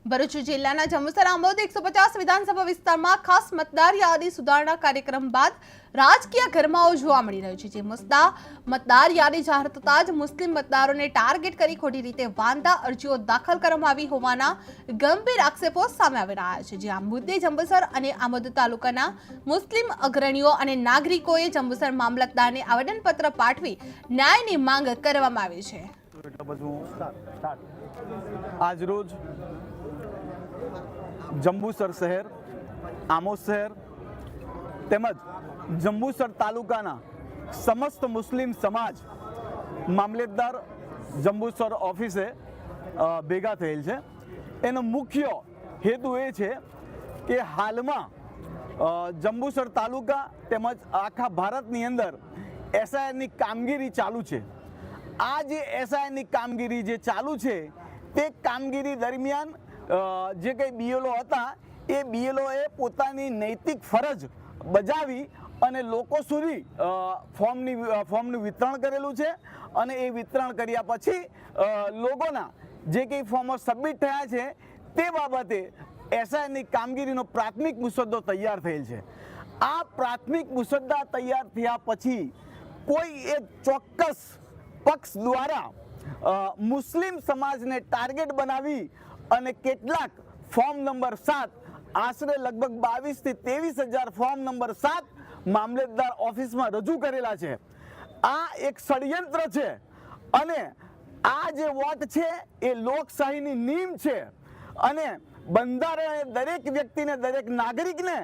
ભરૂચ જિલ્લાના જંબુસર આંબોદ 150 વિધાનસભા વિસ્તારમાં ખાસ મતદાર યાદી સુધારણા કાર્યક્રમ બાદ રાજકીય ગરમાવો જોવા મળી રહ્યો છે। જે મુદ્દા મતદાર યાદી જાહેર થતાં જ મુસ્લિમ મતદારોને ટાર્ગેટ કરી ખોટી રીતે વાંધા અરજીઓ દાખલ કરવામાં આવી હોવાના ગંભીર આક્ષેપો સામે આવી રહ્યા છે। જે આ મુદ્દે જંબુસર અને આમોદ તાલુકાના મુસ્લિમ અગ્રણીઓ અને નાગરિકોએ જંબુસર મામલતદારને આવેદનપત્ર પાઠવી ન્યાયની માંગ કરવામાં આવી છે। આજરોજ જંબુસર શહેર, આમોદ શહેર તેમજ જંબુસર તાલુકાના સમસ્ત મુસ્લિમ સમાજ મામલતદાર જંબુસર ઓફિસે ભેગા થયેલ છે। એનો મુખ્ય હેતુ એ છે કે હાલમાં જંબુસર તાલુકા તેમજ આખા ભારતની અંદર એસઆઈઆરની કામગીરી ચાલુ છે। આ જે એસઆઈઆરની કામગીરી જે ચાલુ છે તે કામગીરી દરમિયાન જે કંઈ બીએલઓ હતા એ બીએલઓએ પોતાની નૈતિક ફરજ બજાવી અને લોકો સુધી ફોર્મનું વિતરણ કરેલું છે અને એ વિતરણ કર્યા પછી લોકોના જે કંઈ ફોર્મો સબમિટ થયા છે તે બાબતે એસઆઈઆરની કામગીરીનો પ્રાથમિક મુસદ્દો તૈયાર થયેલ છે। આ પ્રાથમિક મુસદ્દા તૈયાર થયા પછી કોઈ એક ચોક્કસ પક્ષ દ્વારા મુસ્લિમ સમાજને ટાર્ગેટ બનાવી અને કેટલાક ફોર્મ નંબર 7 આશરે લગભગ 22 થી 23,000 ફોર્મ નંબર 7 મામલતદાર ઓફિસમાં રજૂ કરેલા છે। આ એક ષડયંત્ર છે અને આ જે વોટ છે એ લોકશાહીની નીમ છે અને બંધારણે દરેક વ્યક્તિને, દરેક નાગરિકને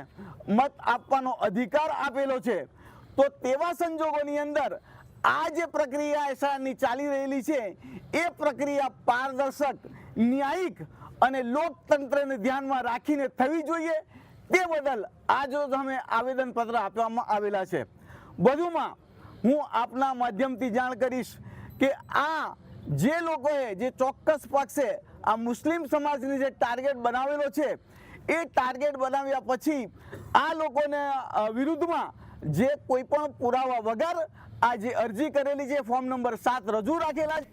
મત આપવાનો અધિકાર આપેલો છે। તો તેવા સંજોગોની અંદર આ જે પ્રક્રિયા એસઆઈઆરની ચાલી રહેલી છે એ પ્રક્રિયા પારદર્શક, ન્યાયિક અને લોકતંત્રને ધ્યાનમાં રાખીને થવી જોઈએ। તે બદલ આજરોજ અમે આવેદનપત્ર આપવામાં આવેલા છે। વધુમાં હું આપના માધ્યમથી જાણ કરીશ કે આ જે લોકોએ જે ચોક્કસ પક્ષે આ મુસ્લિમ સમાજની જે ટાર્ગેટ બનાવેલો છે એ ટાર્ગેટ બનાવ્યા પછી આ લોકોને વિરુદ્ધમાં જે કોઈ પણ પુરાવા વગર આ જે અરજી કરેલી છે ફોર્મ નંબર 7 રજૂ રાખેલા છે।